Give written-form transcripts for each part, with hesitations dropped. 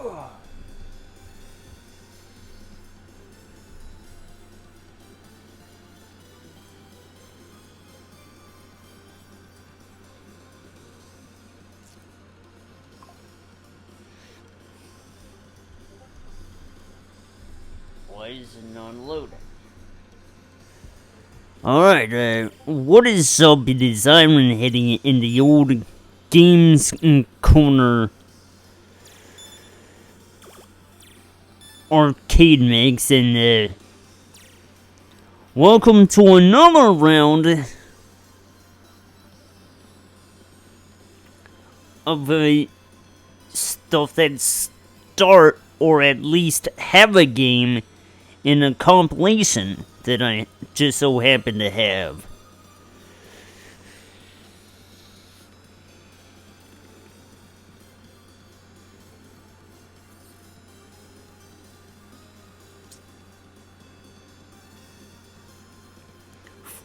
Why is it not loading? Alright, what is up? It is Iron heading in the old Games Corner arcade mix, and welcome to another round of stuff that start or at least have a game in a compilation that I just so happen to have.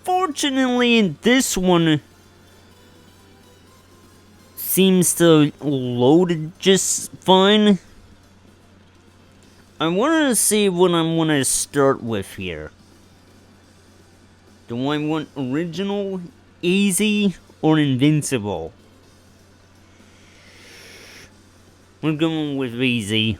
Fortunately, this one seems to load just fine. I wanted to see what I want to start with here. Do I want original, easy, or invincible? We're going with easy.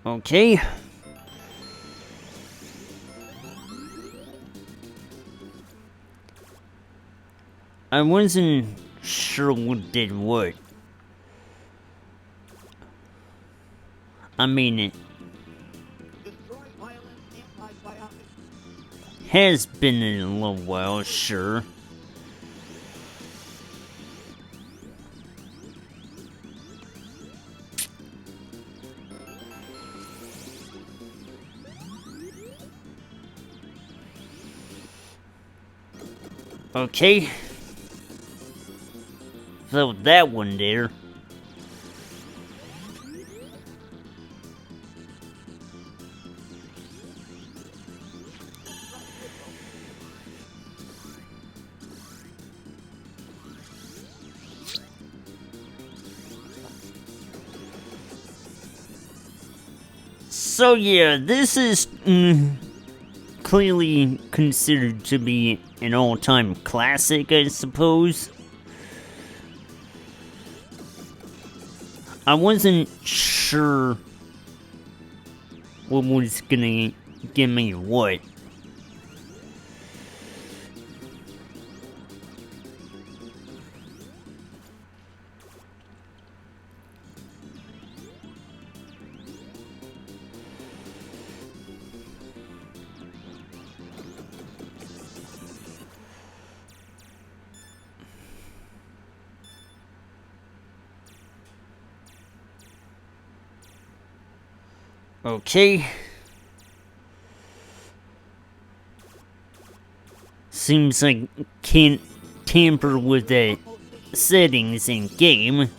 Okay. I wasn't sure what did what. I mean, it has been in a little while, sure. Okay. So that one there. So yeah, this is clearly considered to be an all-time classic, I suppose. I wasn't sure what was gonna give me what. Okay. Seems like can't tamper with the settings in game.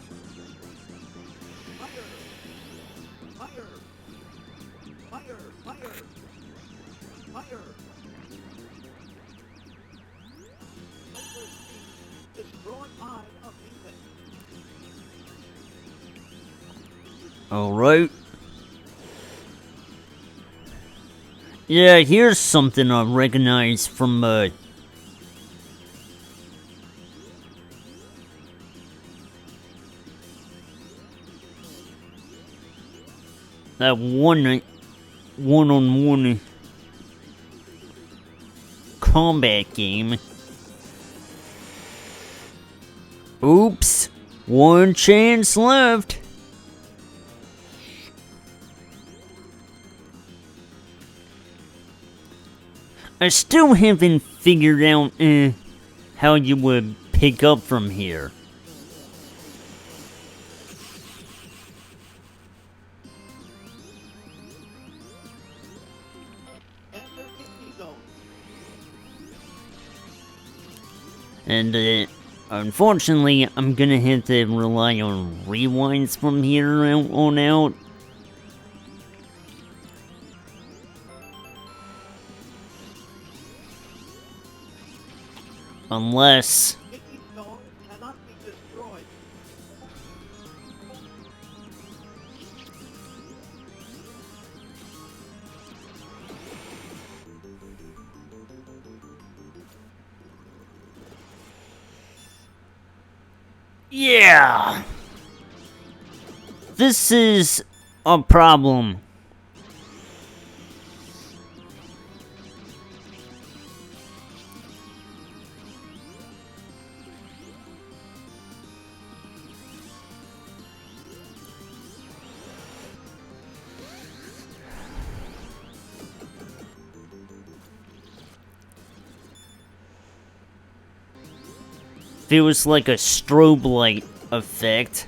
Alright. Yeah, here's something I recognize from, that one-on-one combat game. Oops, one chance left. I still haven't figured out, how you would pick up from here. And, unfortunately, I'm gonna have to rely on rewinds from here on out. Unless... Yeah! This is a problem. Feels like a strobe light effect.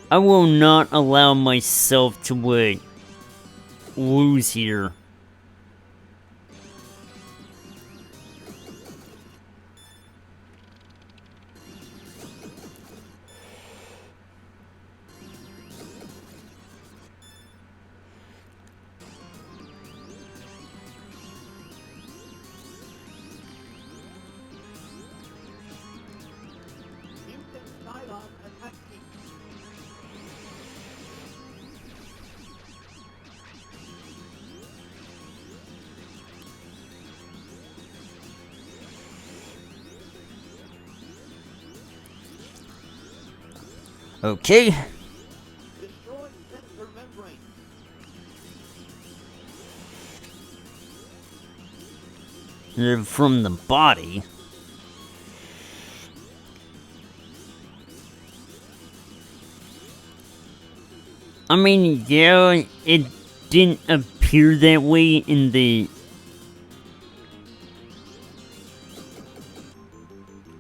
I will not allow myself to lose here. Okay. They're from the body. I mean, yeah, it didn't appear that way in the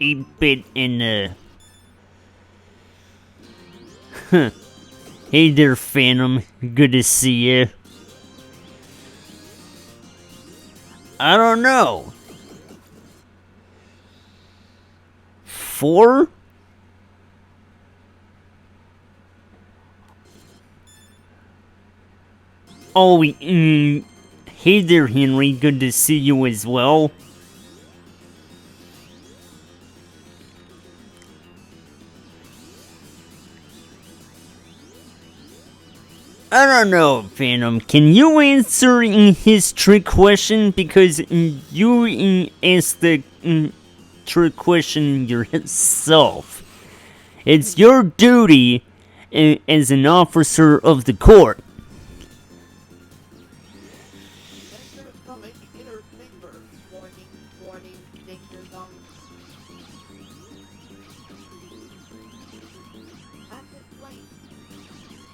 8-bit and Hey there, Phantom. Good to see you. I don't know. 4? Oh, hey there, Henry. Good to see you as well. I don't know, Phantom. Can you answer his trick question? Because you asked the trick question yourself. It's your duty as an officer of the court.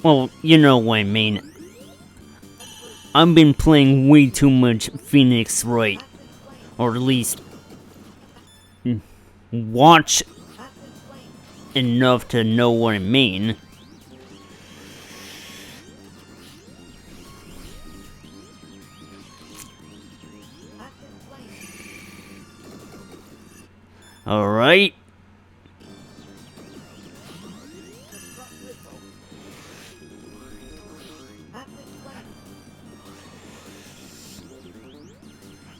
Well, you know what I mean. I've been playing way too much Phoenix Wright. Or at least... watch enough to know what I mean. Alright.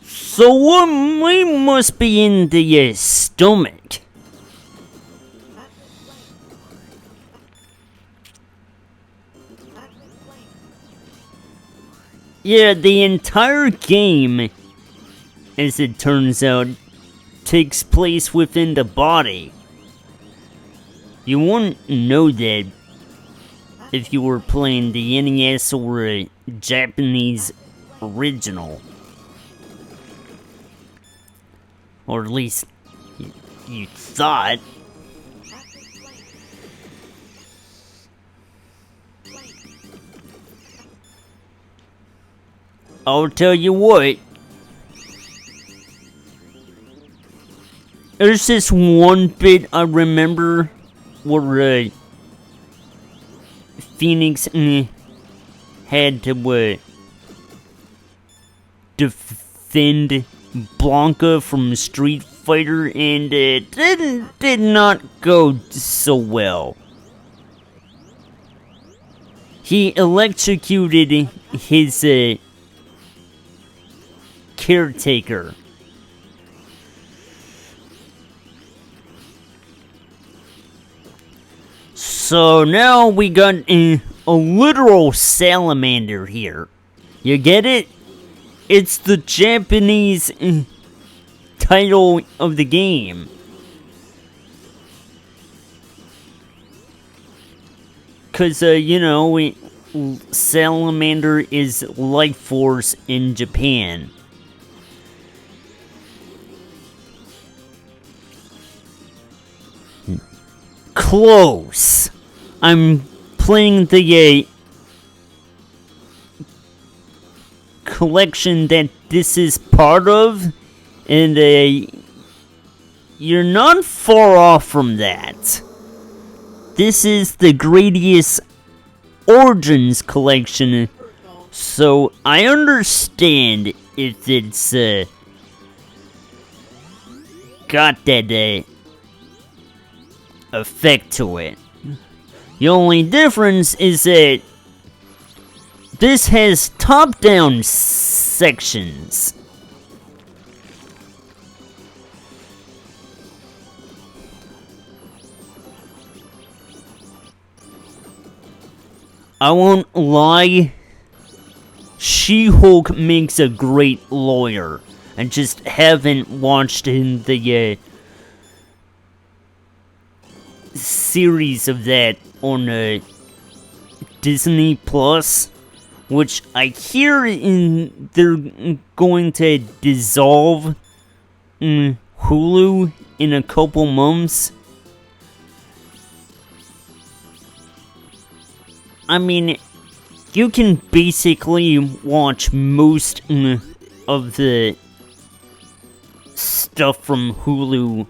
So we must be in the stomach. Yeah, the entire game, as it turns out, takes place within the body. You wouldn't know that if you were playing the NES or a Japanese original. Or at least, you thought. I'll tell you what. There's this one bit I remember where Phoenix had to defend Blanca from Street Fighter, and it did not go so well. He electrocuted his caretaker. So now we got a literal salamander here. You get it? It's the Japanese title of the game. Cause you know, salamander is life force in Japan. Close. I'm playing the collection that this is part of, and you're not far off from that. This is the Gradius Origins collection, so I understand if it's got that effect to it. The only difference is that this has top-down sections. I won't lie, She-Hulk makes a great lawyer. I just haven't watched in the series of that on Disney Plus, which I hear they're going to dissolve Hulu in a couple months. I mean, you can basically watch most of the stuff from Hulu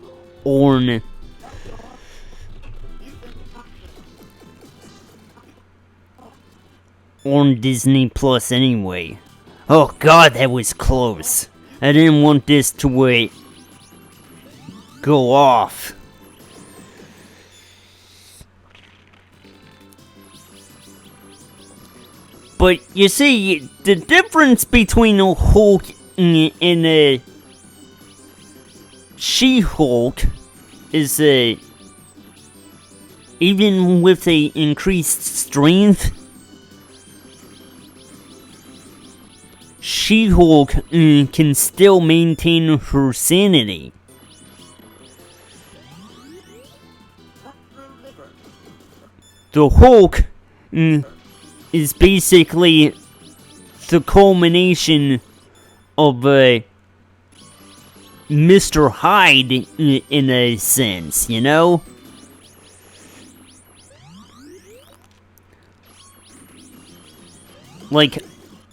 on Disney Plus anyway. Oh god, that was close. I didn't want this to go off. But you see, the difference between a Hulk and a She-Hulk is even with a increased strength, She-Hulk can still maintain her sanity. The Hulk is basically the culmination of Mr. Hyde in a sense, you know? Like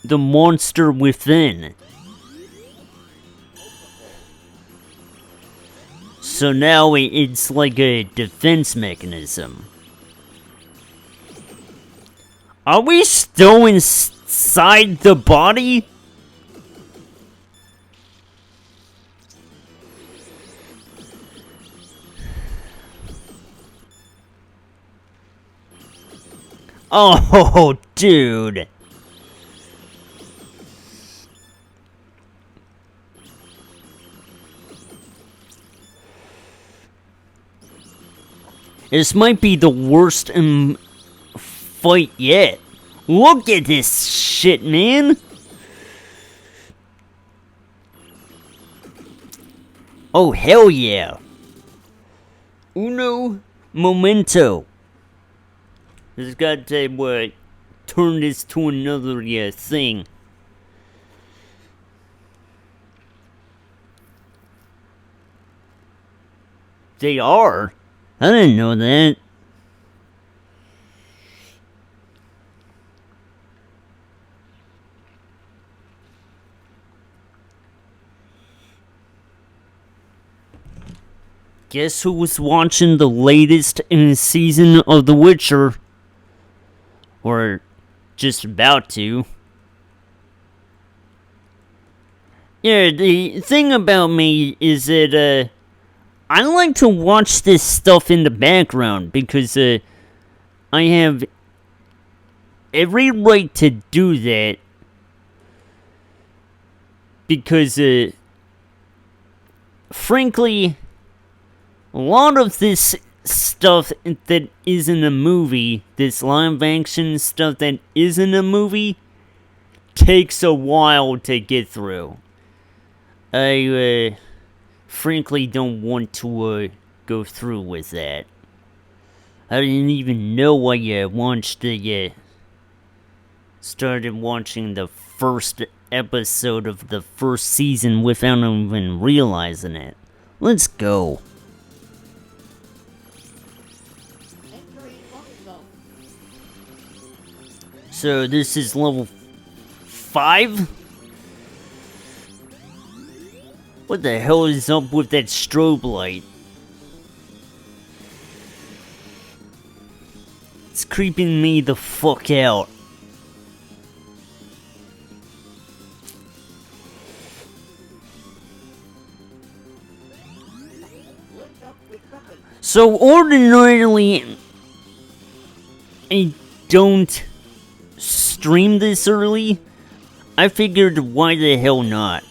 the monster within. So now it's like a defense mechanism. Are we still inside the body? Oh, dude. This might be the worst fight yet. Look at this shit, man! Oh, hell yeah! Uno momento. It's got to turn this to another thing. They are? I didn't know that. guess who was watching the latest in the season of The Witcher? Or just about to. Yeah, the thing about me is that, I like to watch this stuff in the background because, I have every right to do that because, frankly, a lot of this stuff that isn't a movie, this live action stuff that isn't a movie, takes a while to get through. I, frankly don't want to, go through with that. I didn't even know I, started watching the first episode of the first season without even realizing it. Let's go. So this is level 5? What the hell is up with that strobe light? It's creeping me the fuck out. So ordinarily, I don't stream this early. I figured, why the hell not?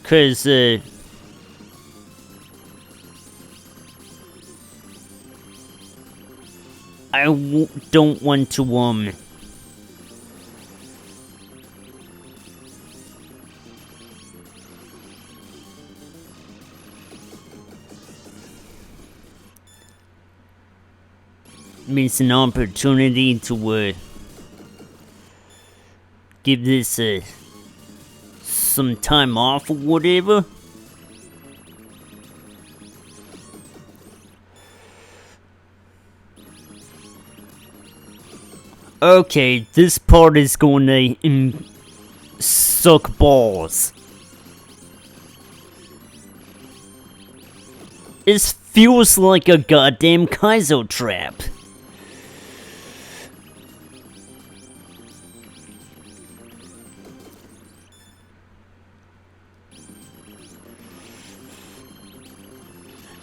Cause, don't want to, miss an opportunity to, give this, some time off or whatever. Okay, this part is going to suck balls. This feels like a goddamn Kaizo trap.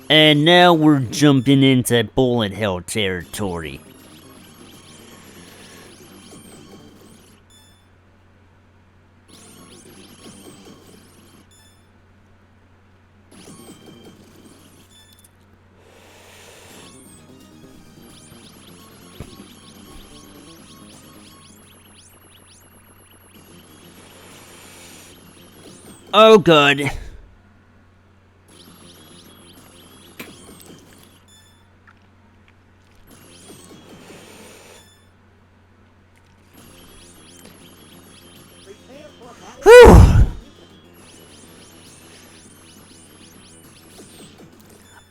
And now we're jumping into bullet hell territory. Oh god. Whew.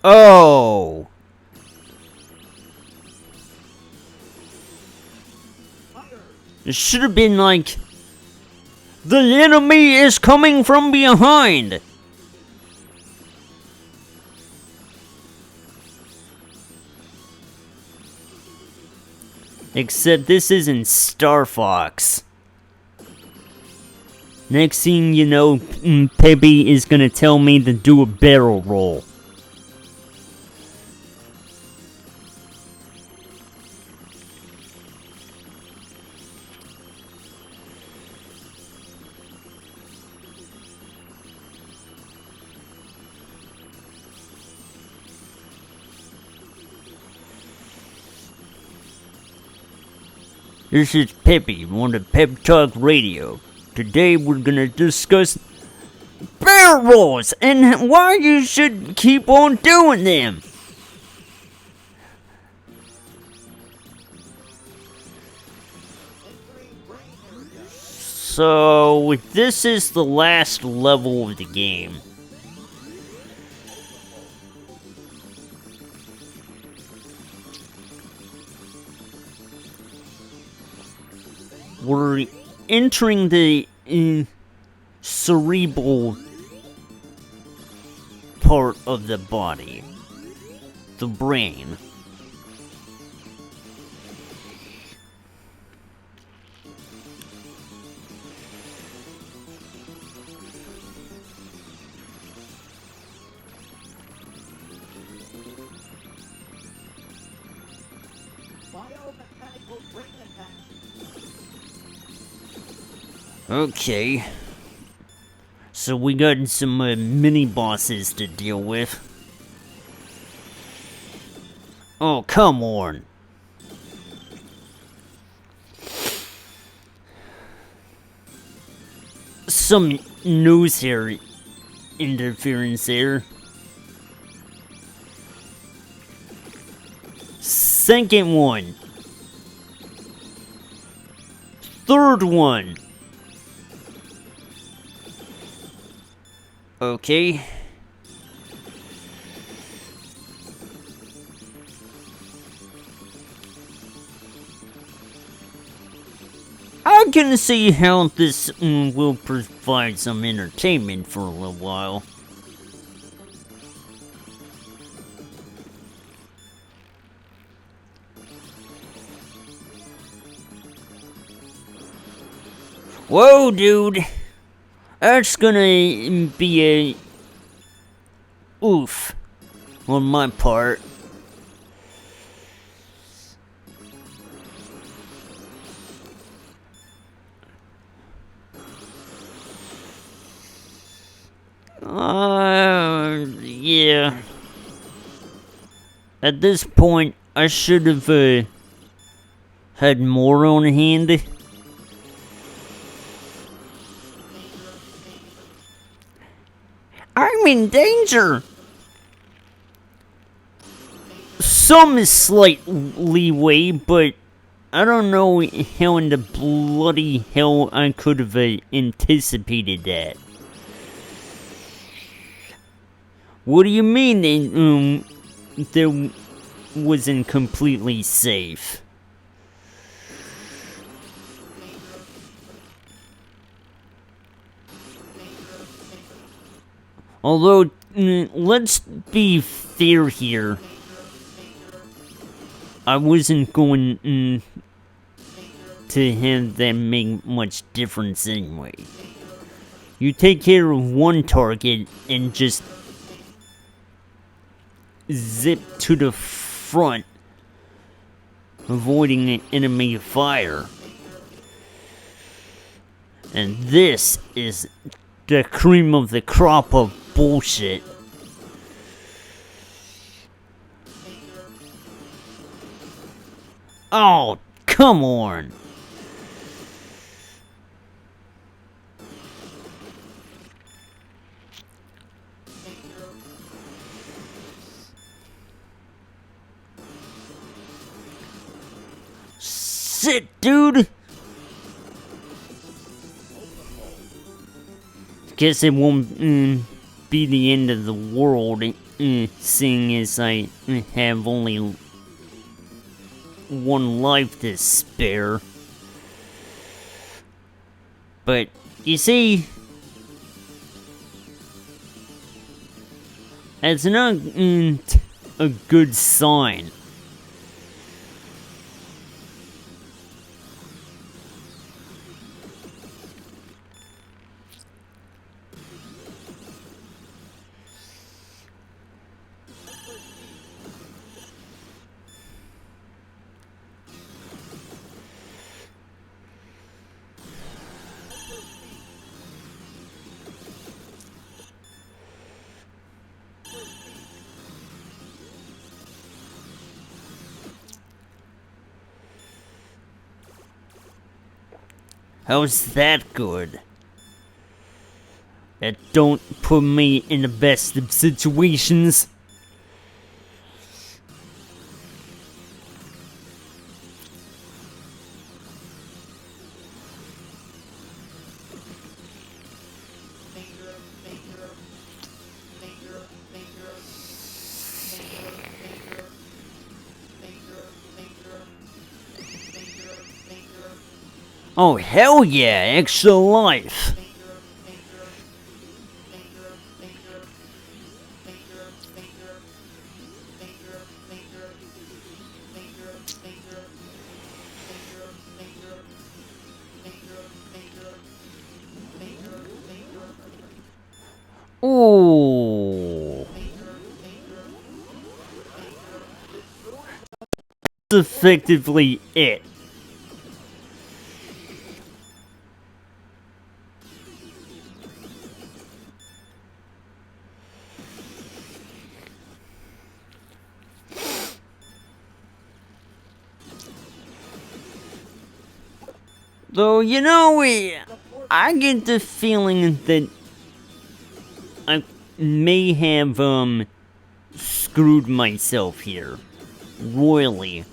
Oh. It should have been like, the enemy is coming from behind. Except this isn't Star Fox. Next thing you know, Peppy is gonna tell me to do a barrel roll. This is Peppy on the Pep Talk Radio. Today we're gonna discuss barrel rolls and why you should keep on doing them. So this is the last level of the game. We're entering the cerebral part of the body, the brain. Okay. So we got some mini bosses to deal with. Oh, come on. Some nose hair interference there. Second one. Third one. Okay. I can see how this will provide some entertainment for a little while. Whoa, dude! That's gonna be a oof on my part. Yeah. At this point, I should have had more on hand. I'm in danger! Some slight leeway, but I don't know how in the bloody hell I could have anticipated that. What do you mean that wasn't completely safe? Although, let's be fair here. I wasn't going to have that make much difference anyway. You take care of one target and just zip to the front, avoiding enemy fire. And this is the cream of the crop of bullshit. Oh, come on. Sit, dude. Guess it won't be the end of the world, seeing as I have only one life to spare. But, you see, that's not a good sign. How's that good? That don't put me in the best of situations. Oh, hell yeah, extra life. Ooh. That's effectively it. Though, you know, I get the feeling that I may have, screwed myself here. Royally.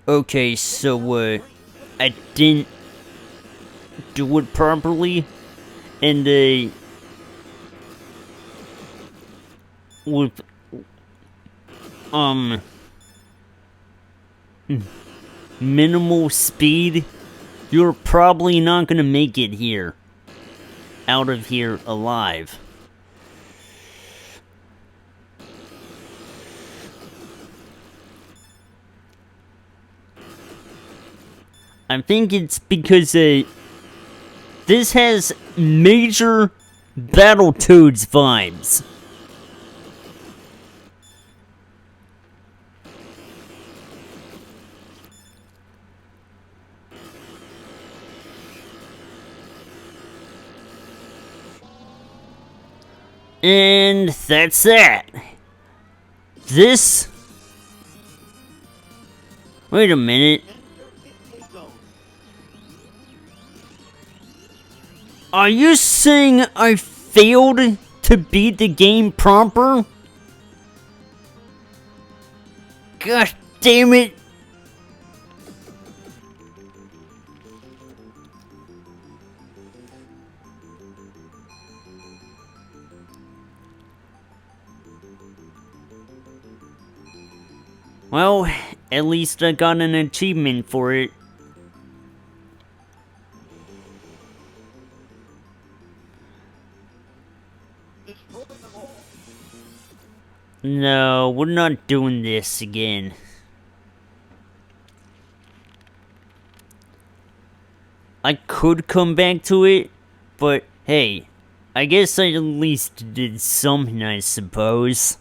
Okay, so, I didn't do it properly, and, with, minimal speed, you're probably not gonna make it here. Out of here alive. I think it's because, this has major Battletoads vibes. And that's that. This... Wait a minute. Are you saying I failed to beat the game proper? Gosh damn it. Well, at least I got an achievement for it. No, we're not doing this again. I could come back to it, but hey, I guess I at least did something, I suppose.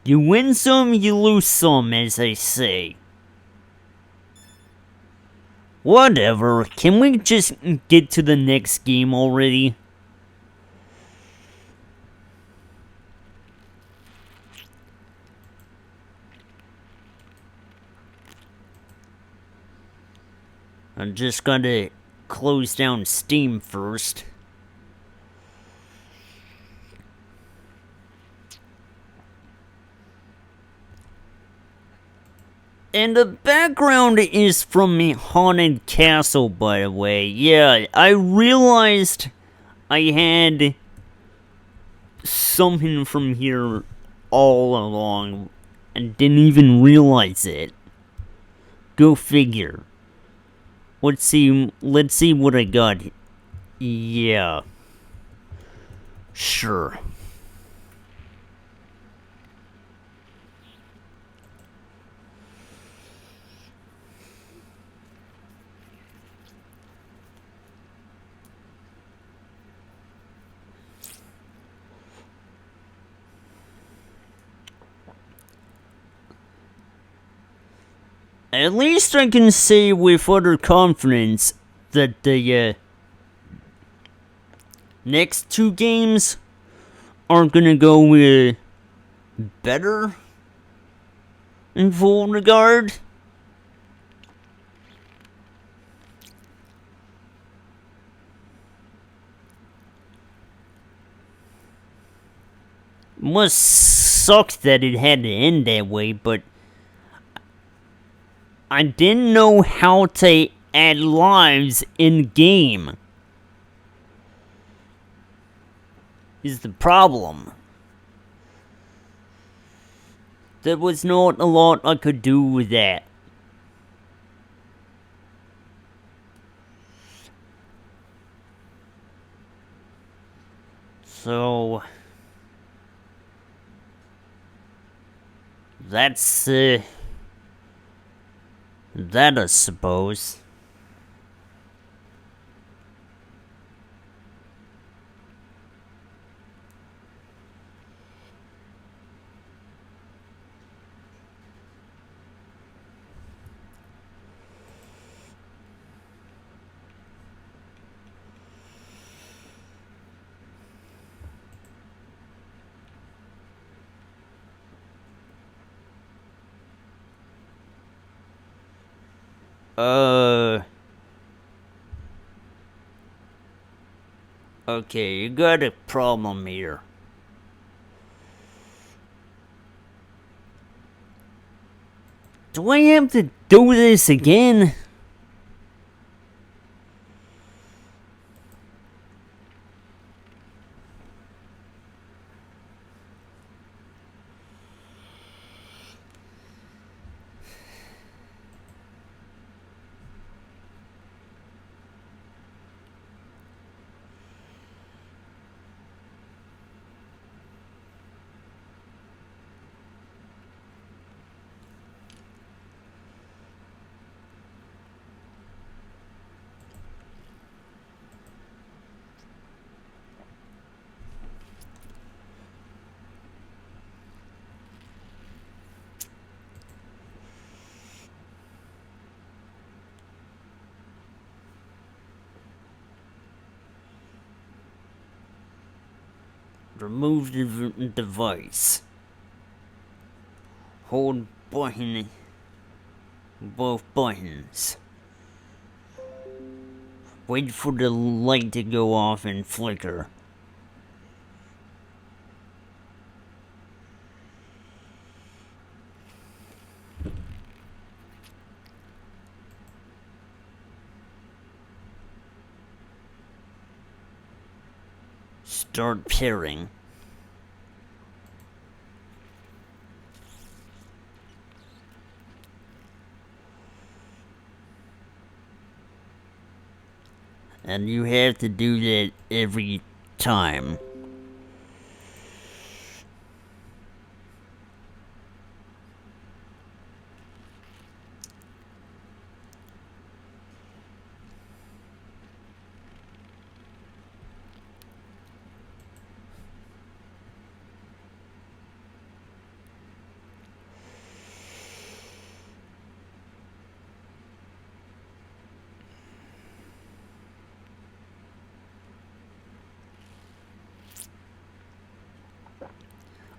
You win some, you lose some, as they say. Whatever, can we just get to the next game already? I'm just gonna close down Steam first. And the background is from a haunted castle, by the way. Yeah, I realized I had something from here all along and didn't even realize it. Go figure. Let's see what I got. Yeah. Sure. At least I can say with utter confidence that the next two games are gonna go better in full regard. Must suck that it had to end that way, but I didn't know how to add lives in game. is the problem. There was not a lot I could do with that. So that's that, I suppose. Okay, you got a problem here. Do I have to do this again? Remove the device. Hold button, both buttons. Wait for the light to go off and flicker. Start pairing. And you have to do that every time.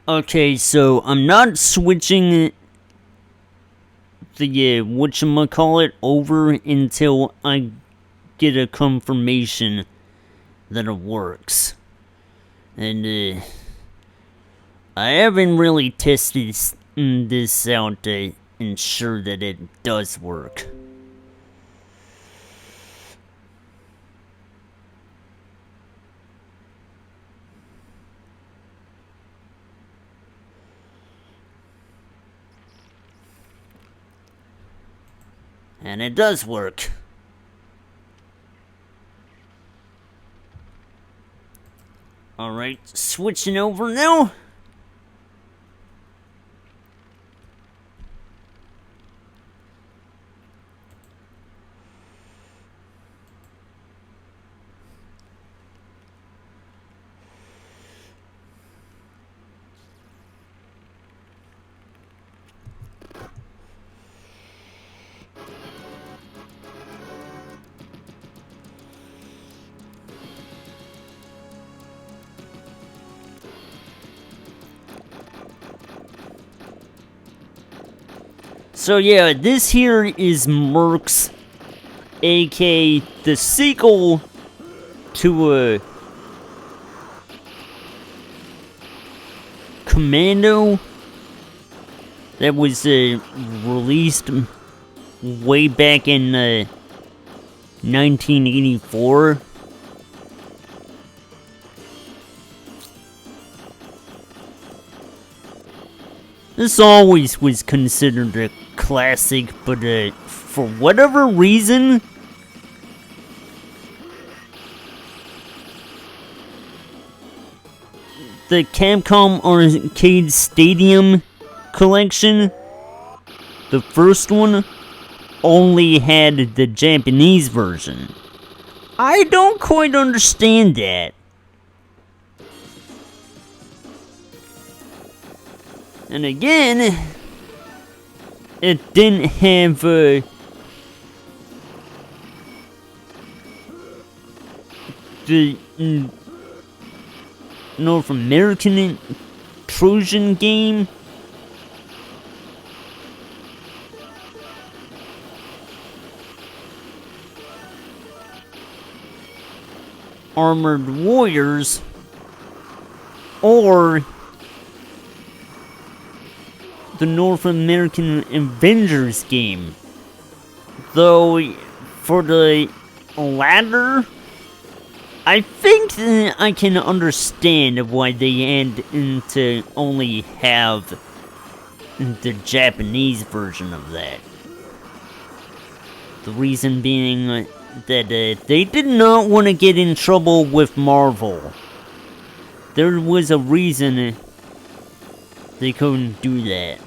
Okay, so I'm not switching the whatchamacallit over until I get a confirmation that it works. And I haven't really tested this out to ensure that it does work. And it does work. Alright, switching over now. So yeah, this here is Mercs, aka the sequel to Commando that was released way back in 1984. This always was considered a classic, but for whatever reason, the Capcom Arcade Stadium collection, the first one, only had the Japanese version. I don't quite understand that. And again, it didn't have the North American intrusion game. Armored Warriors, or the North American Avengers game. Though, for the latter, I think that I can understand why they had to only have the Japanese version of that. The reason being that they did not want to get in trouble with Marvel. There was a reason they couldn't do that.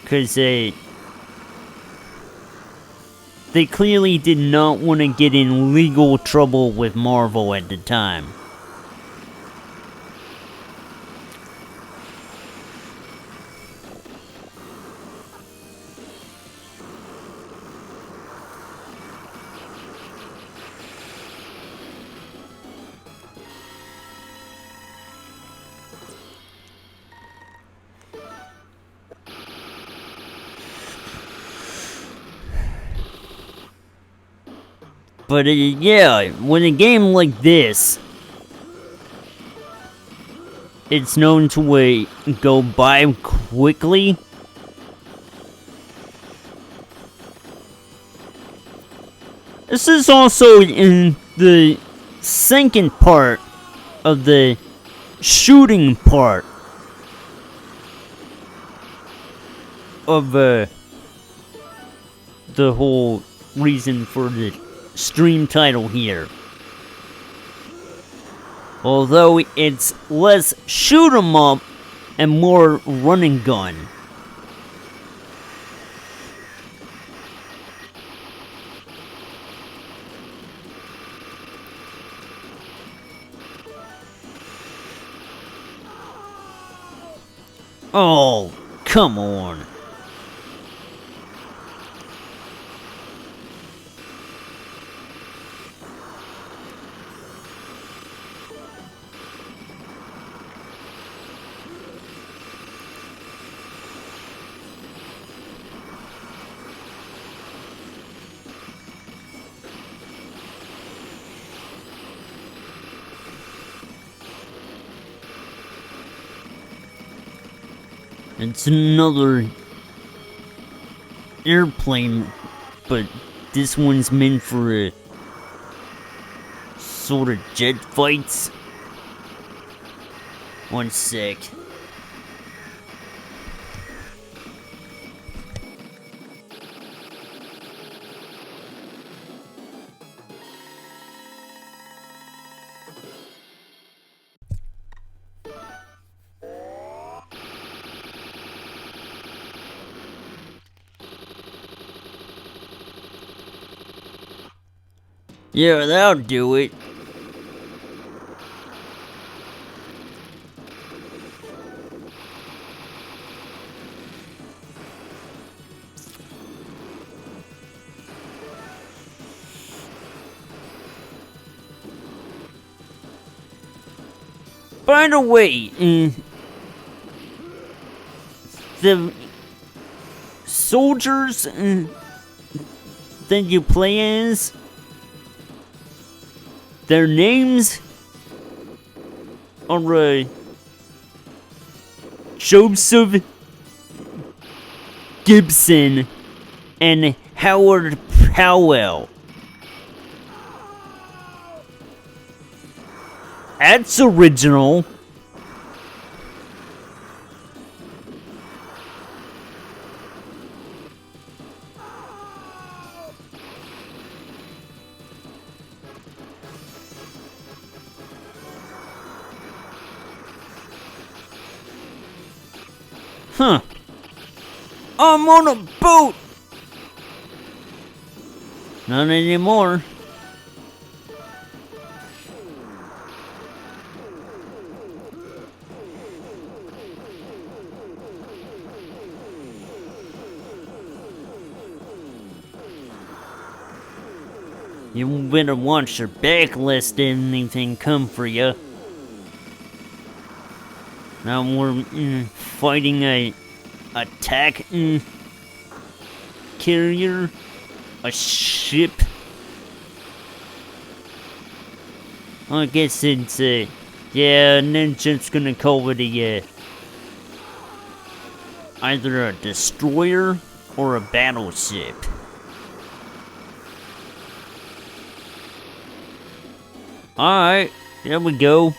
Because they clearly did not want to get in legal trouble with Marvel at the time. But yeah, when a game like this, it's known to go by quickly. This is also in the second part of the shooting part of the whole reason for the stream title here. Although it's less shoot 'em up and more run and gun. Oh, come on. It's another airplane, but this one's meant for sort of jet fights. One sec. Yeah, that'll do it. By the way, the soldiers that you play as, their names are Joseph Gibson and Howard Powell. That's original. Huh. I'm on a boat! Not anymore. You better watch your back lest anything come for you. Now we're fighting a attack carrier, a ship. I guess it's yeah, and then just gonna call it a either a destroyer or a battleship. Alright, there we go.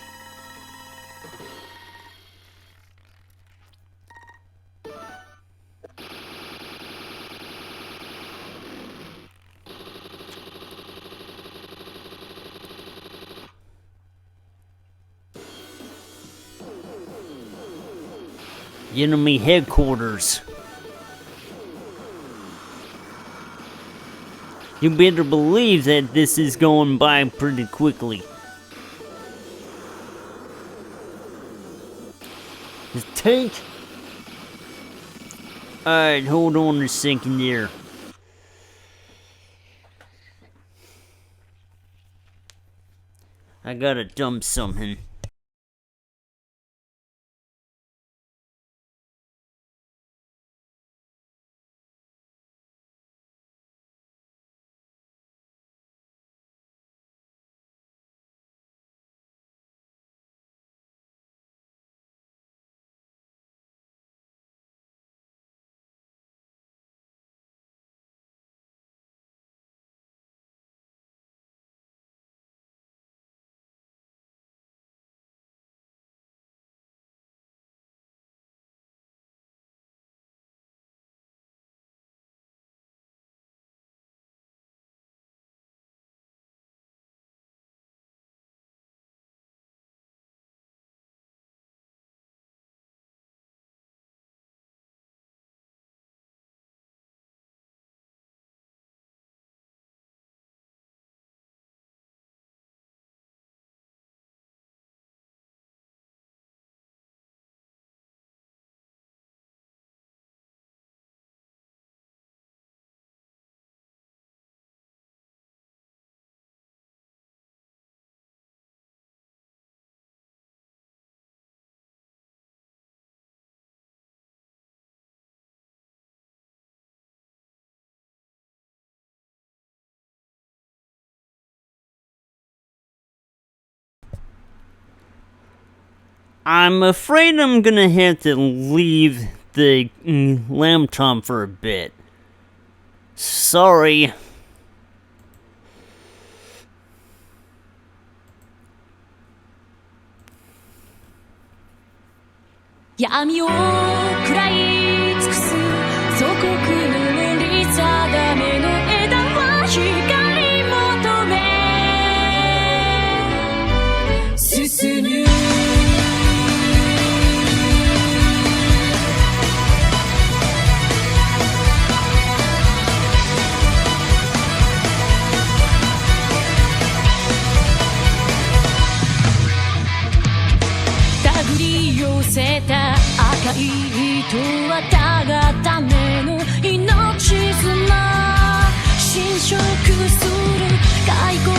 Enemy headquarters. You better believe that this is going by pretty quickly. This tank? Alright, hold on a second there. I gotta dump something. I'm afraid I'm gonna have to leave the laptop for a bit. Sorry.闇を食らい尽くす祖国の塗り定めの枝は光求め進む手繰り寄せた赤い糸はたがための命綱侵食する開口の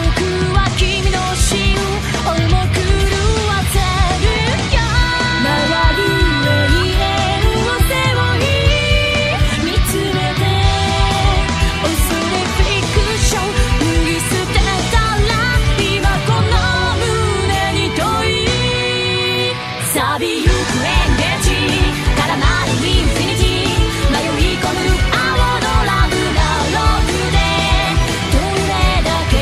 奥は君の死を重く狂わせるよ回る永遠を背負い見つめて恐れフィクション脱ぎ捨てたら今この胸に問い錆びゆくエンゲージ絡まるインフィニティ迷い込む青のラブなロープでどれだけ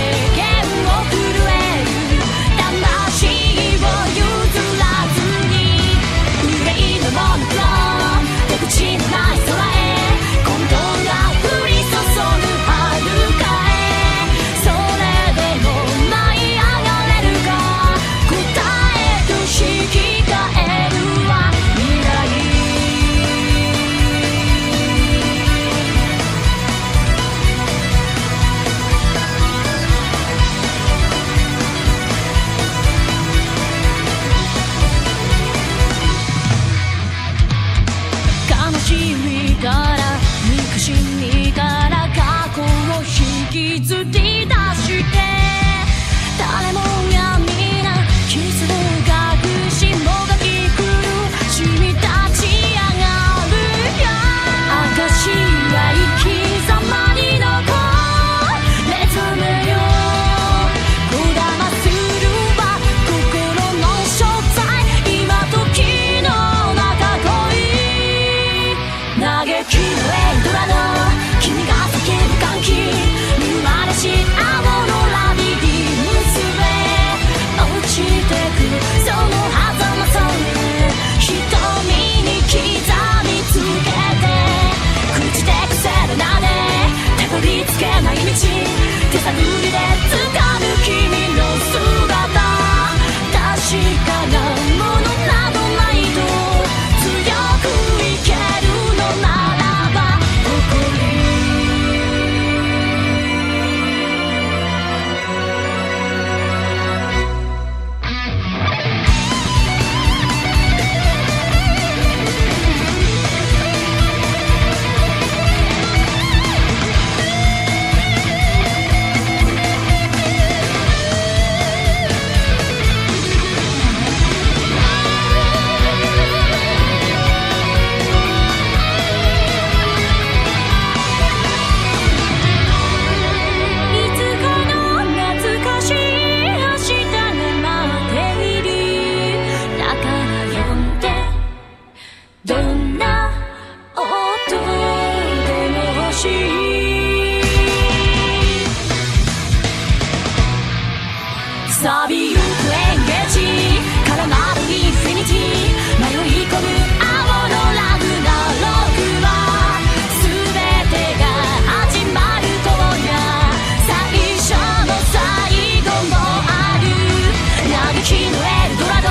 錆びゆくエンゲージ絡まるインフィニティ迷い込む青のラグナロクは全てが始まる今夜最初の最後もある嘆きのエルドラド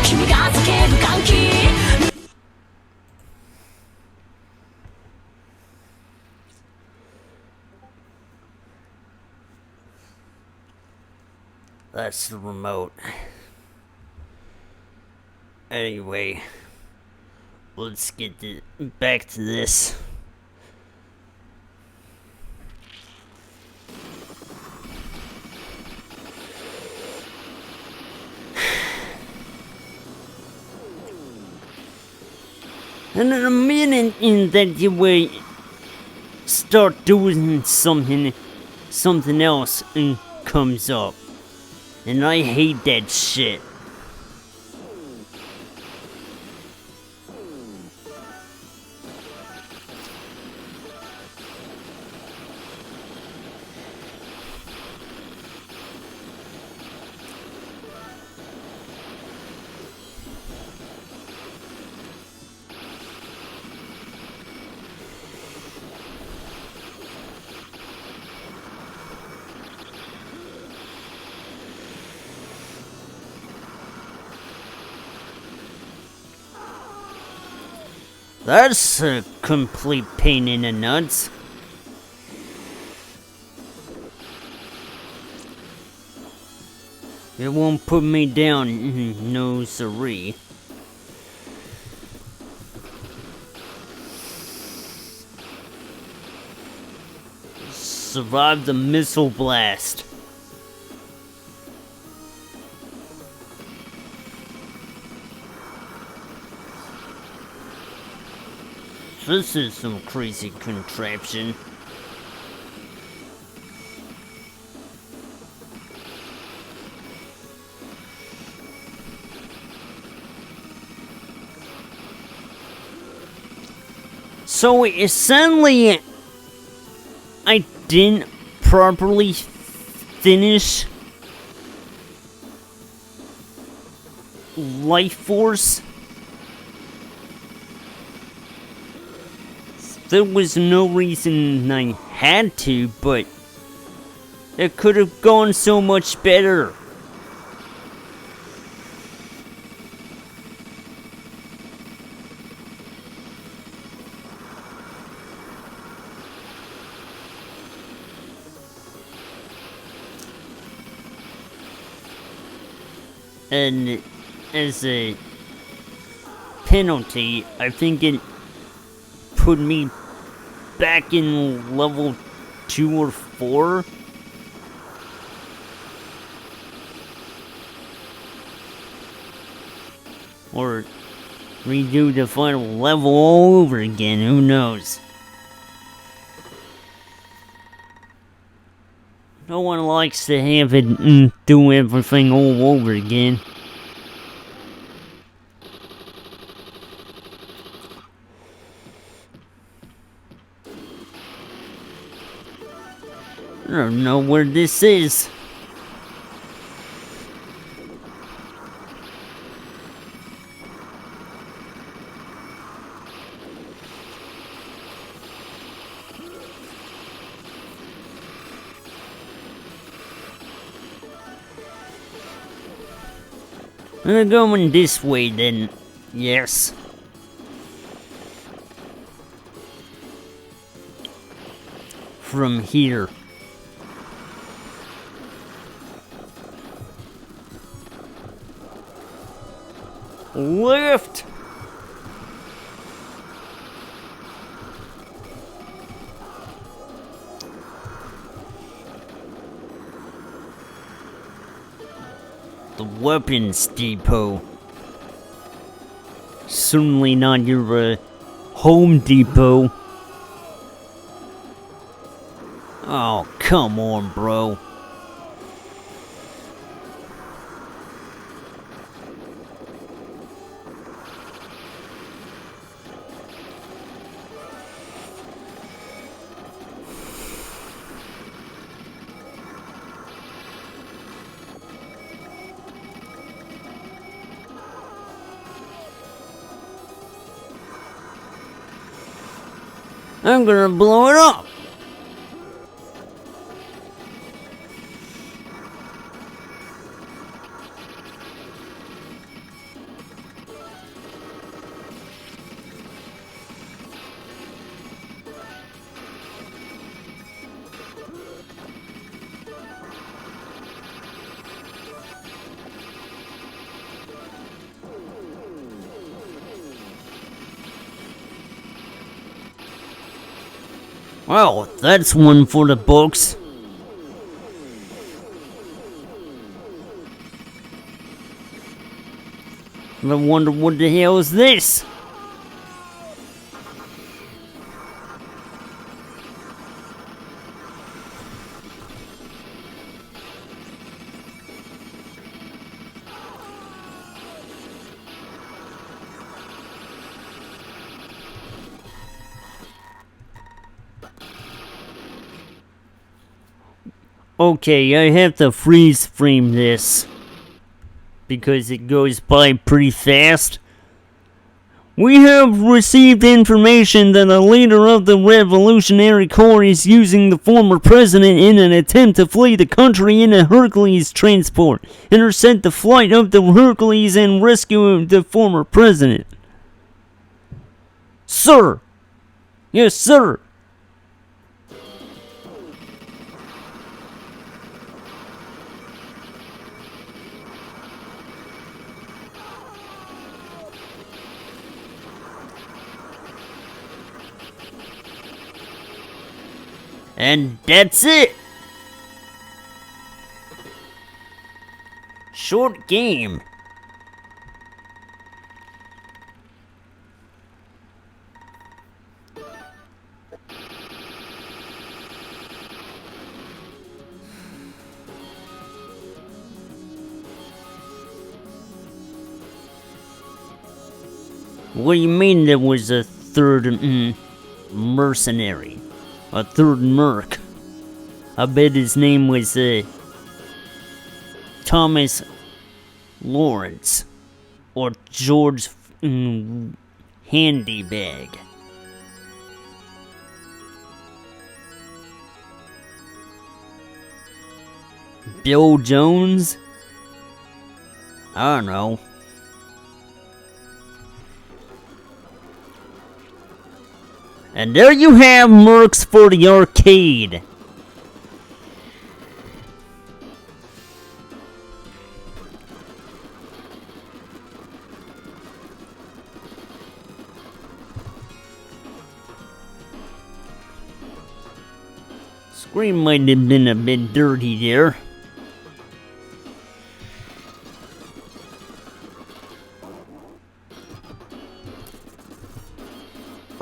君が叫ぶ歓喜That's the remote. Anyway, let's get back to this. And in a minute that you will start doing something else comes up. And I hate that shit. That's a complete pain in the nuts. It won't put me down, no siree. Survive the missile blast. This is some crazy contraption. So essentially, I didn't properly finish Life Force. There was no reason I had to, but it could have gone so much better. And as a penalty, I think it put me back in level 2 or 4. Or redo the final level all over again, who knows? No one likes to have it do everything all over again. I don't know where this is. I'm going this way then. Yes. From here. Left! The weapons depot. Certainly not your Home Depot. Oh, come on, bro. I'm gonna blow it up. Well, that's one for the books. I wonder what the hell is this? Okay, I have to freeze frame this because it goes by pretty fast. We have received information that a leader of the Revolutionary Corps is using the former president in an attempt to flee the country in a Hercules transport. Intercept the flight of the Hercules and rescue the former president. Sir! Yes, sir! And that's it! Short game. What do you mean there was a third mercenary? A third merc? I bet his name was Thomas Lawrence or George Handybag. Bill Jones? I don't know. And there you have Mercs for the arcade. Screen might have been a bit dirty there.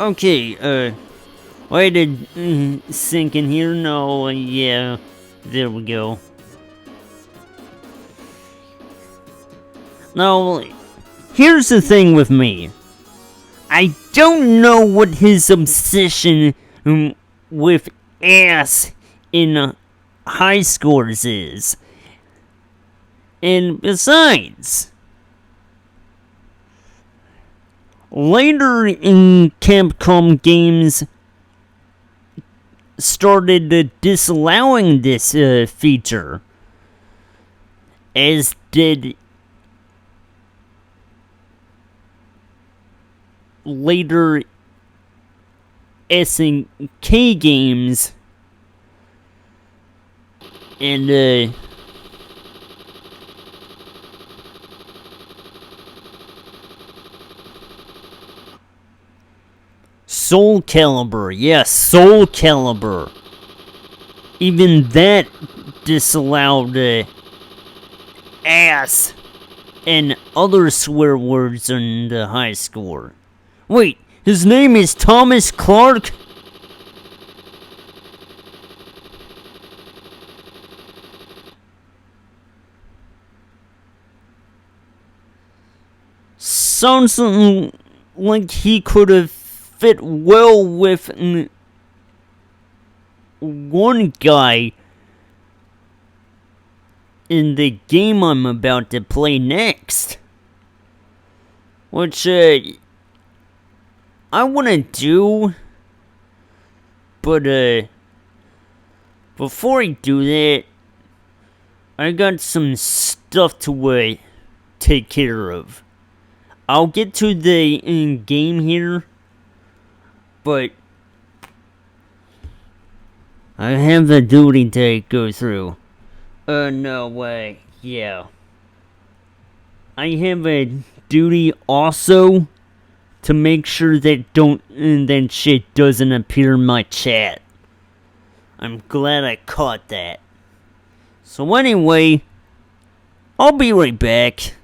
Okay, why did sink in here? No, yeah, there we go. Now, here's the thing with me. I don't know what his obsession with ass in high scores is. And besides, later in Capcom games started disallowing this feature, as did later SNK games and Soul Calibur, yes, Soul Calibur. Even that disallowed ass and other swear words on the high score. Wait, his name is Thomas Clark? Sounds like he could have fit well with one guy in the game I'm about to play next, which I want to do But, before I do that, I got some stuff to, take care of. I'll get to the game here, but I have the duty to go through. No way. Yeah. I have a duty also to make sure that shit doesn't appear in my chat. I'm glad I caught that. So anyway, I'll be right back.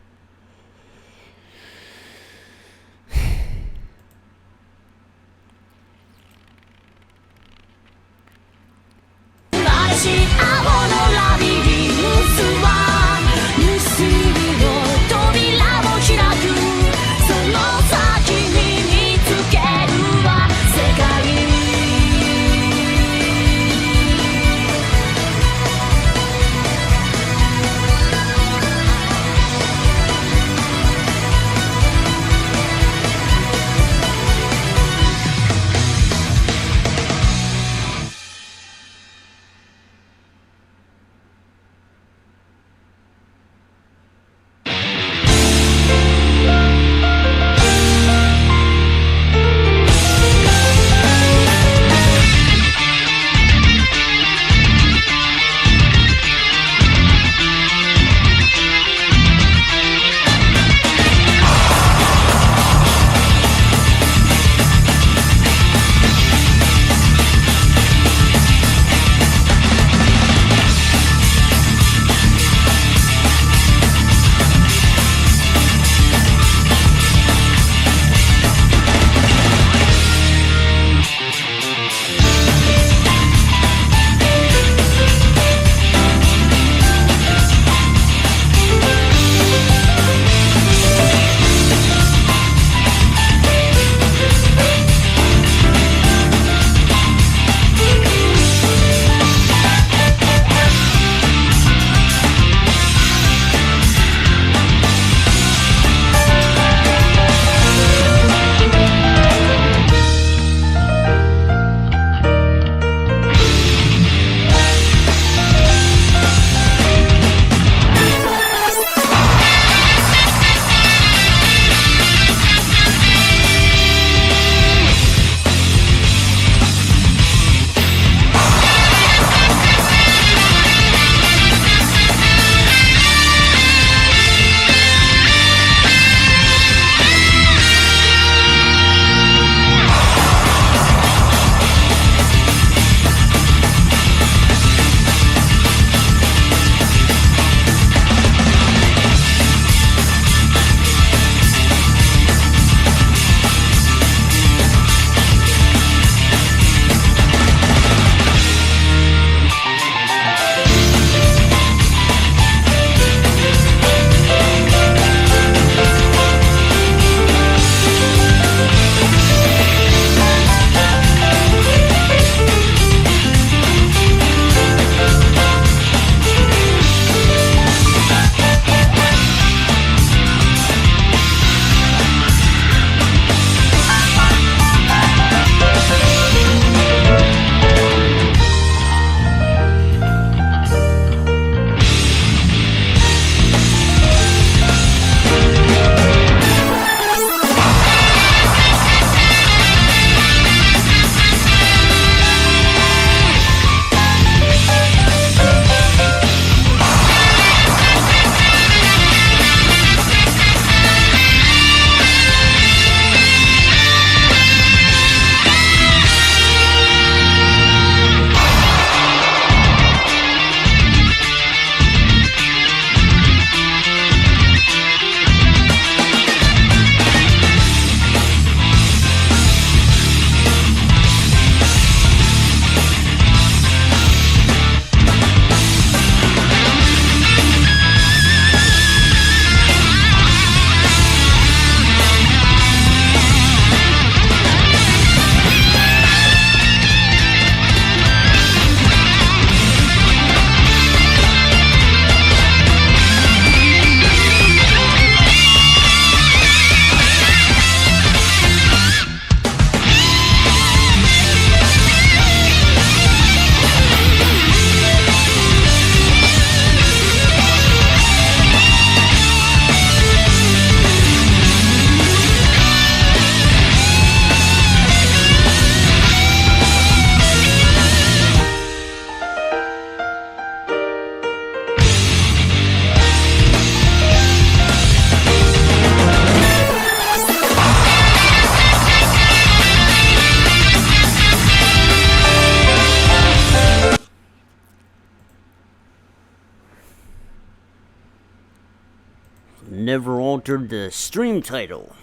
never altered the stream title.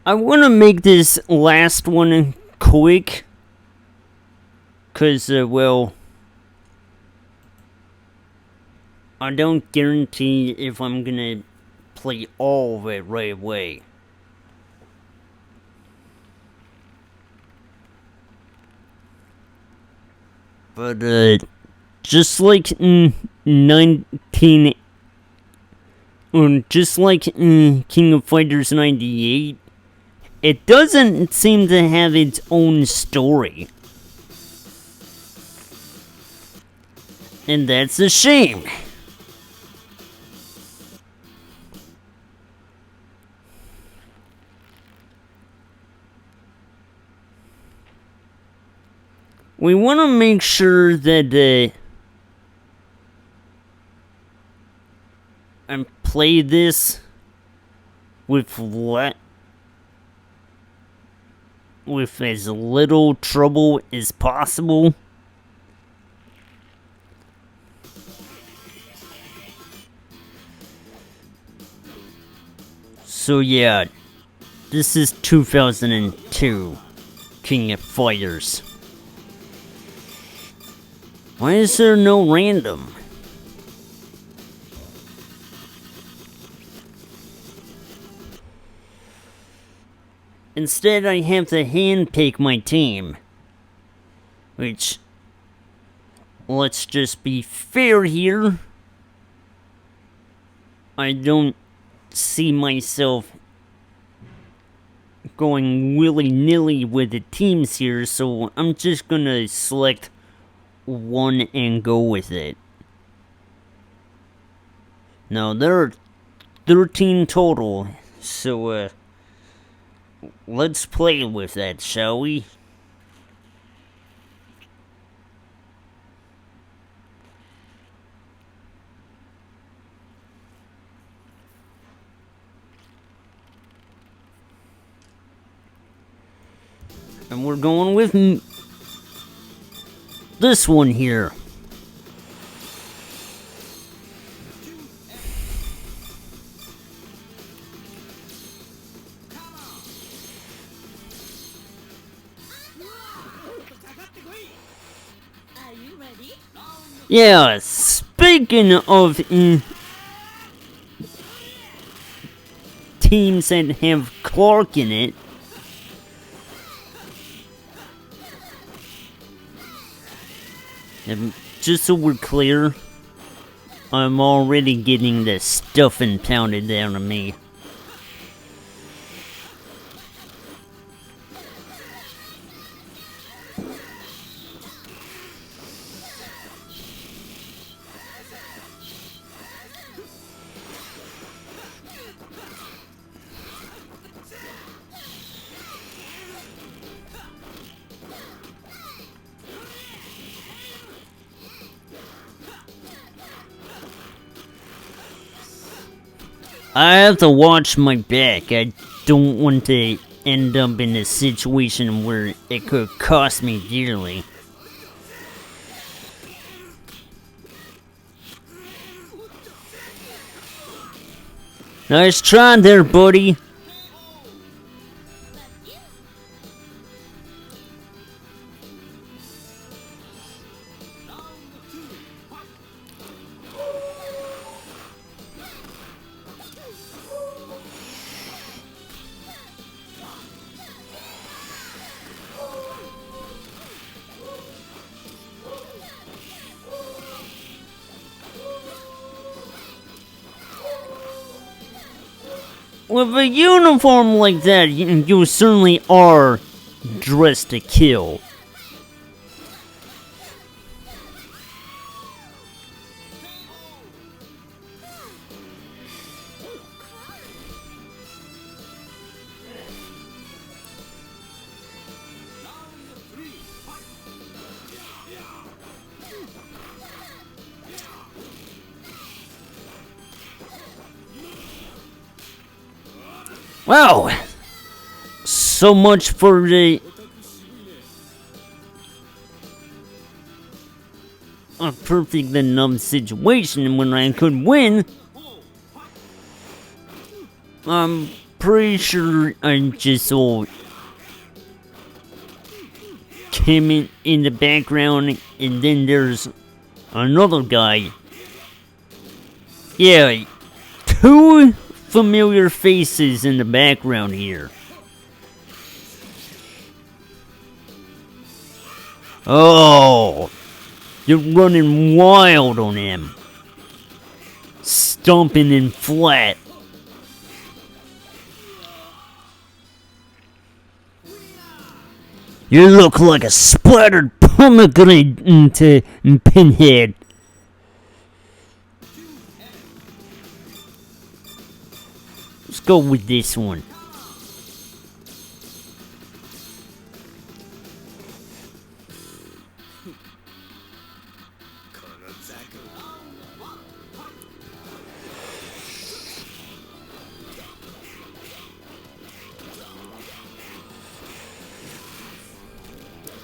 I want to make this last one quick, because, well, I don't guarantee if I'm gonna play all of it right away. But, just like in just like in King of Fighters 98, it doesn't seem to have its own story. And that's a shame. We want to make sure that I play this with as little trouble as possible. So yeah, this is 2002 King of Fighters. Why is there no random? Instead, I have to handpick my team. Which, let's just be fair here. I don't see myself going willy-nilly with the teams here, so I'm just gonna select one and go with it. Now, there are 13 total, so, let's play with that, shall we? And we're going with this one here. Yeah, speaking of teams that have Clark in it, and just so we're clear, I'm already getting the stuffing pounded down on me. I have to watch my back. I don't want to end up in a situation where it could cost me dearly. Nice try there, buddy. With a uniform like that, you certainly are dressed to kill. Wow! So much for the... a perfect enough situation when I could win. I'm pretty sure I just came in the background, and then there's another guy. Yeah, two familiar faces in the background here. Oh, you're running wild on him. Stomping in flat. You look like a splattered pomegranate into Pinhead. Let's go with this one.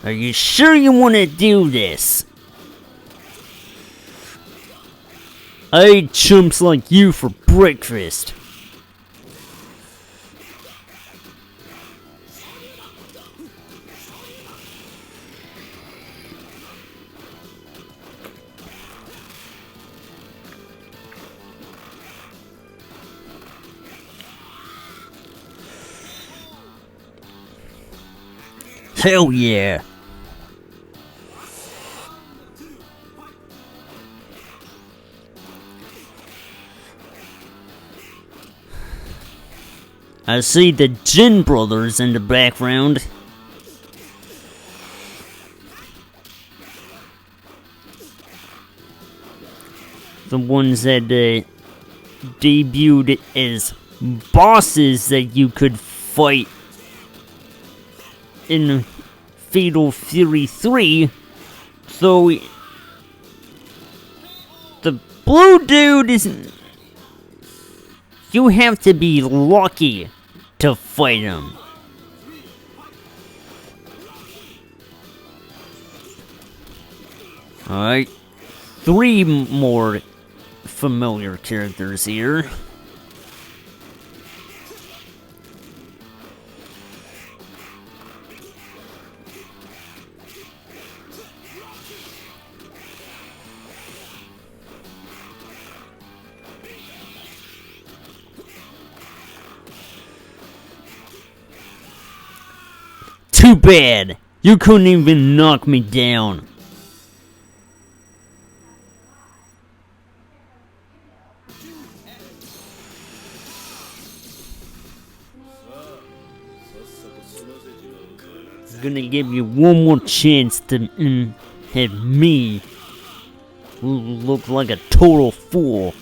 Are you sure you want to do this? I ate chumps like you for breakfast. Hell yeah. I see the Jin brothers in the background. The ones that debuted as bosses that you could fight in Fatal Fury 3. So the blue dude isn't... You have to be lucky to fight him. Alright. 3 more familiar characters here. Too bad! You couldn't even knock me down. I'm gonna give you one more chance to have me look like a total fool.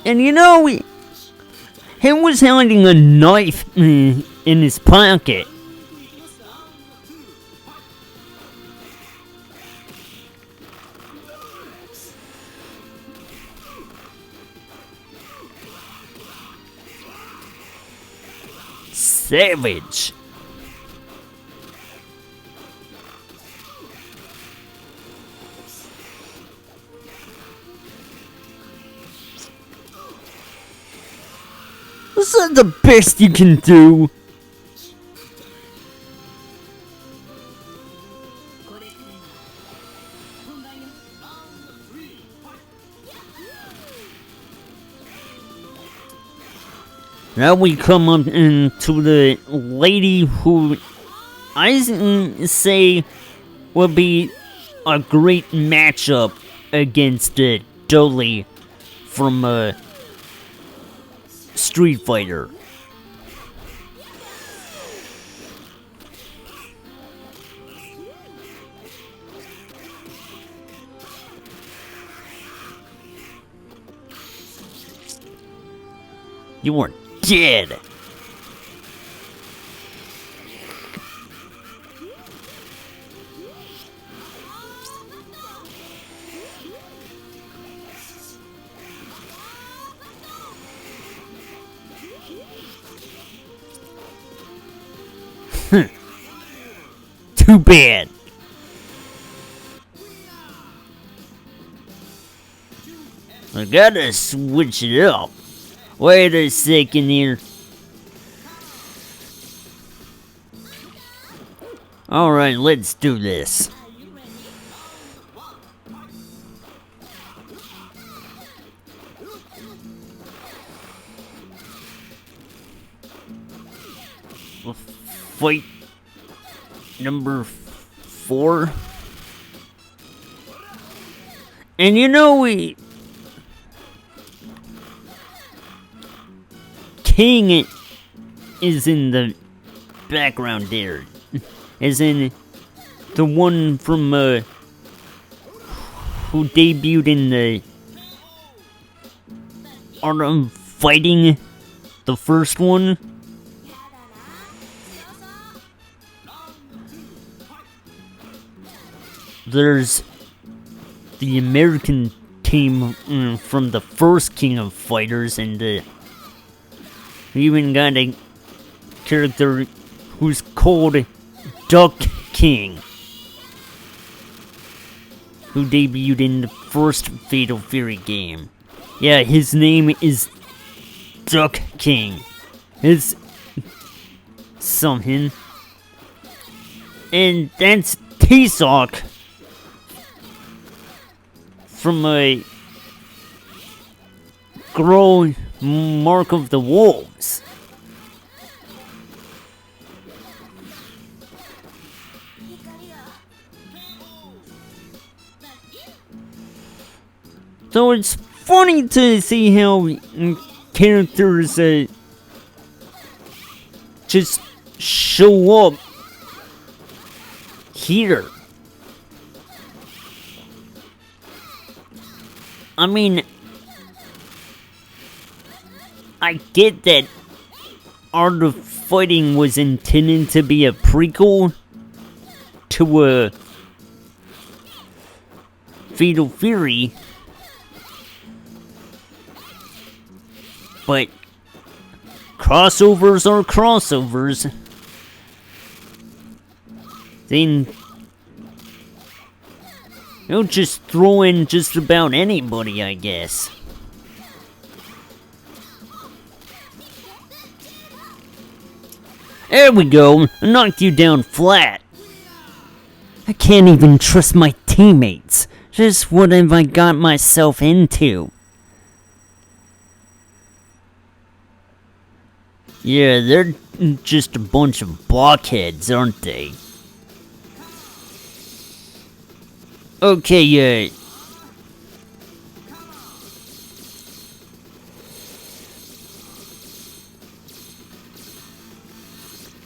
And you know, he was hiding a knife in his pocket. Savage. Is that the best you can do? Now we come up into the lady who I say would be a great matchup against Dolly from Street Fighter. You weren't dead. Too bad. I gotta switch it up. Wait a second here. Alright, let's do this. Fight number 4. And you know, King is in the background there. As in the one from who debuted in the Art of Fighting, the first one. There's the American team from the first King of Fighters, and we even got a character who's called Duck King, who debuted in the first Fatal Fury game. Yeah, his name is Duck King. It's something. And that's T-Sock from a Girl Mark of the Wolves. So it's funny to see how characters just show up here. I mean, I get that Art of Fighting was intended to be a prequel to Fatal Fury, but crossovers are crossovers. Then they'll just throw in just about anybody, I guess. There we go, I knocked you down flat. I can't even trust my teammates. Just what have I got myself into? Yeah, they're just a bunch of blockheads, aren't they? Okay,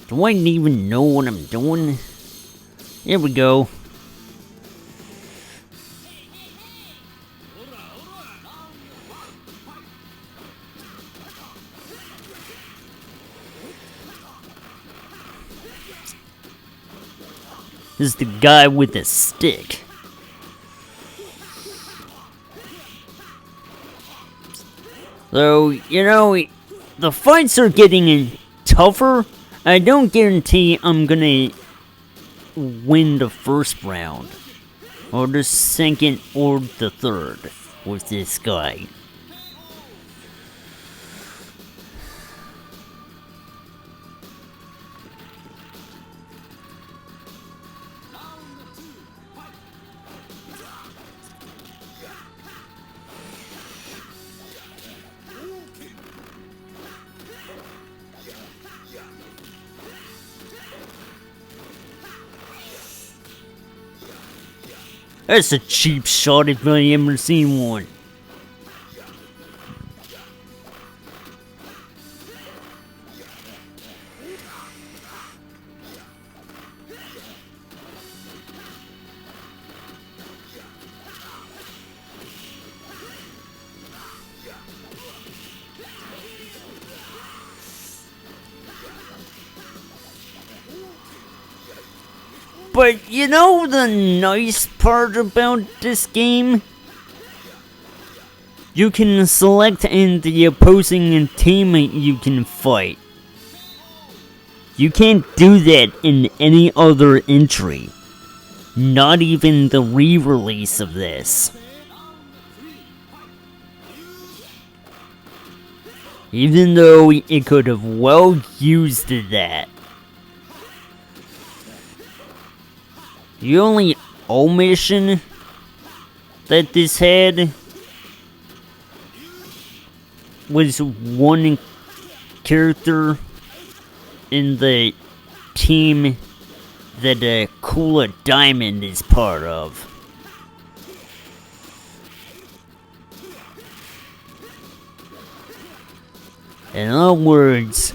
do I even know what I'm doing? Here we go. This is the guy with the stick. So, you know, the fights are getting tougher. I don't guarantee I'm gonna win the first round, or the second, or the third with this guy. That's a cheap shot if I ever seen one. But you know the nice part about this game? You can select in the opposing team you can fight. You can't do that in any other entry. Not even the re-release of this. Even though it could have well used that. The only omission that this had was one character in the team that Kula Diamond is part of. In other words,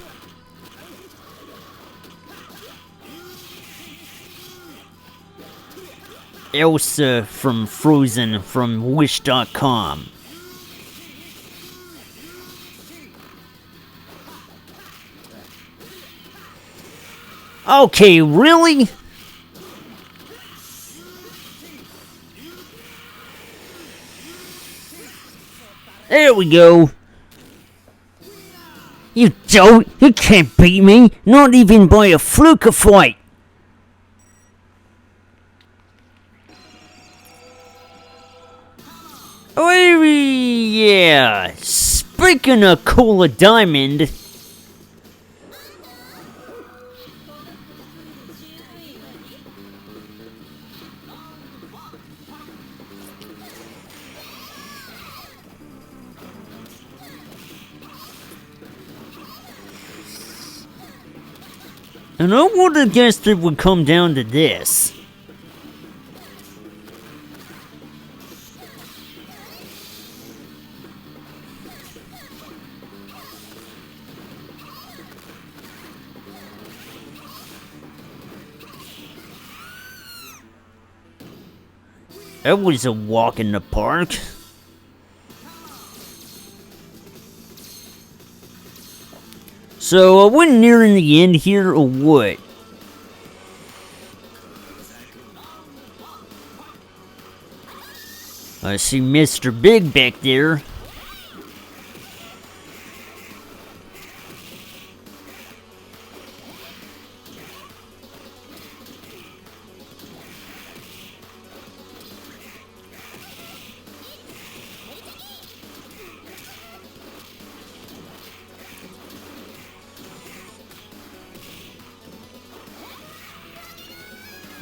Elsa from Frozen from Wish.com. Okay, really? There we go. You don't! You can't beat me! Not even by a fluke of fight! Oh yeah! Speaking of Kula Diamond... And I would have guessed it would come down to this. That was a walk in the park. So, are we nearing the end here, or what? I see Mr. Big back there.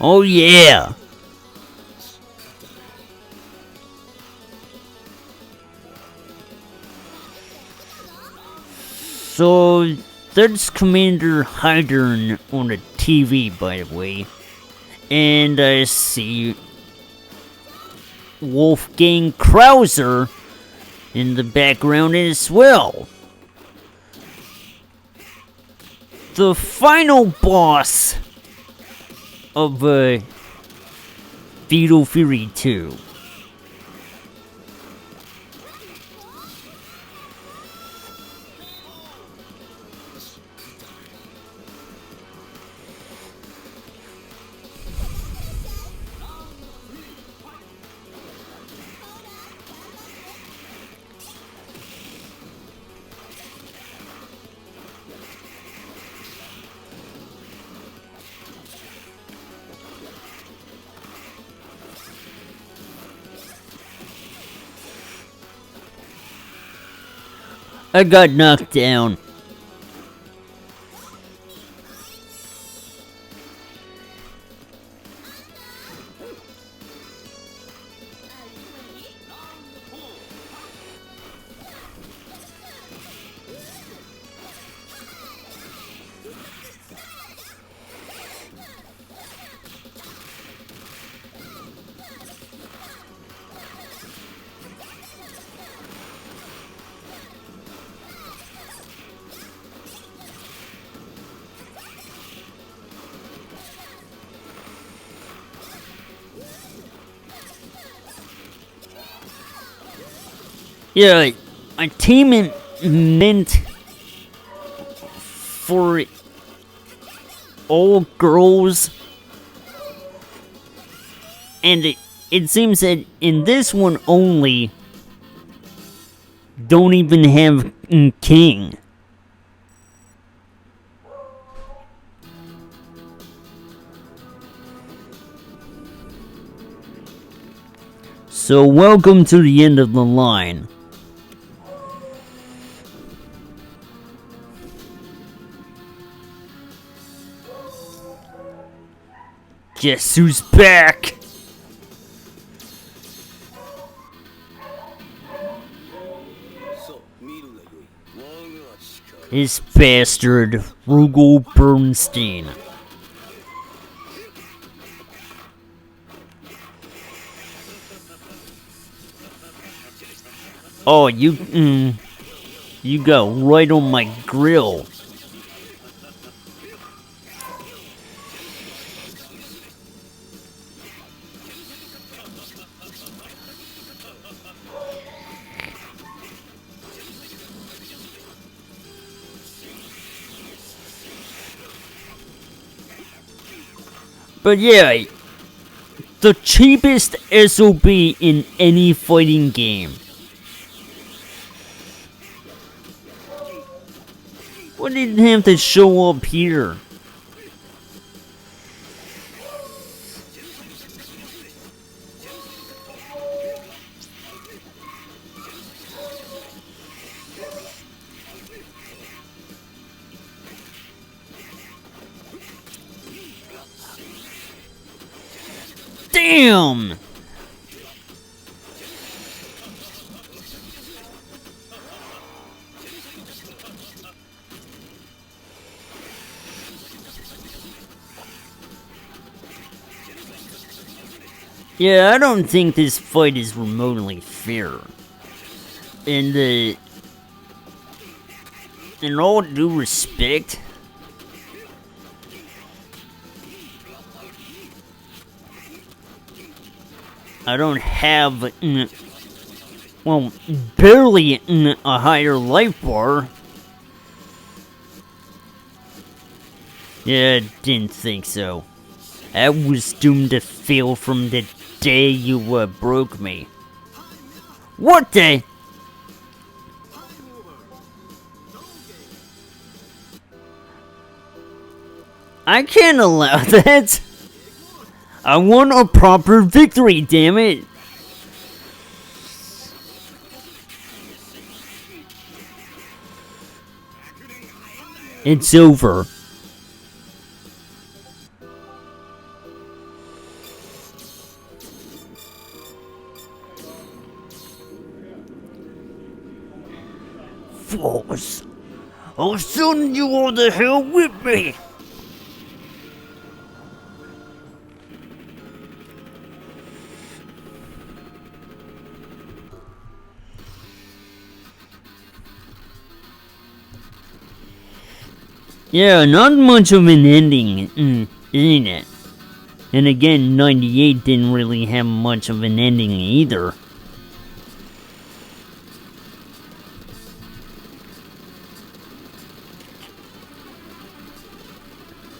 Oh yeah! So, that's Commander Hydern on the TV, by the way. And I see Wolfgang Krauser in the background as well. The final boss of Fatal Fury 2. I got knocked down. Yeah, a team meant for all girls And it seems that in this one only, don't even have king. So welcome to the end of the line. Guess who's back? This bastard, Rugal Bernstein. Oh, you got right on my grill. But yeah, the cheapest SOB in any fighting game. Why didn't have to show up here? Damn! Yeah, I don't think this fight is remotely fair. And, in all due respect, I don't have, well, barely a higher life bar. Yeah, didn't think so. I was doomed to fail from the day you broke me. What the? I can't allow that. I want a proper victory, damn it. It's over. Force, I'll send you all the hell with me. Yeah, not much of an ending, isn't it? And again, 98 didn't really have much of an ending either.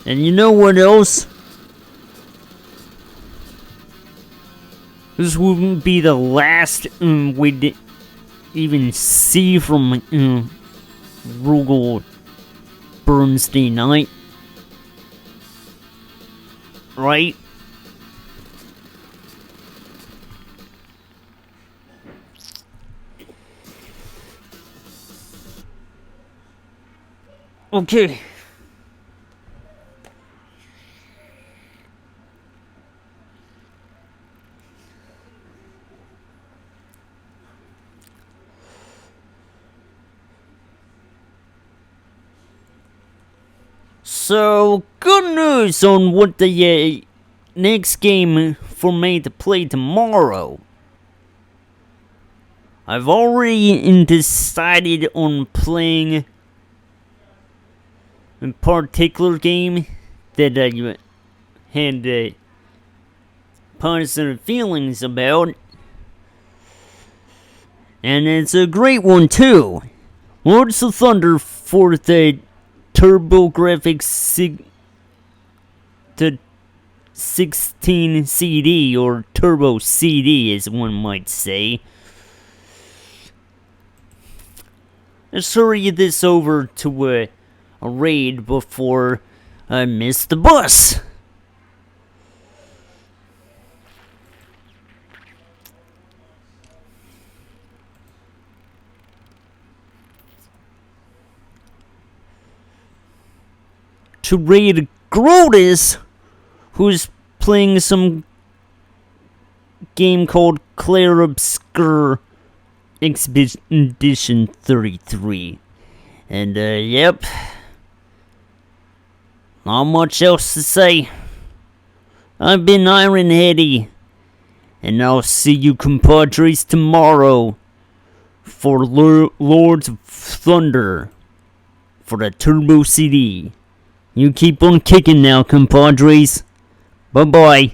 And you know what else? This wouldn't be the last we'd even see from Rugal Bernstein, right? Okay. So, good news on what the next game for me to play tomorrow. I've already decided on playing a particular game that I had positive feelings about. And it's a great one too. Lords of Thunder for the TurboGrafx 16 CD, or Turbo CD as one might say. Let's hurry this over to a raid before I miss the bus. To raid Grotus, who's playing some game called Clair Obscur Expedition 33. And, yep. Not much else to say. I've been Iron Heady, and I'll see you compadres tomorrow for Lords of Thunder for the Turbo CD. You keep on kicking now, compadres. Bye-bye.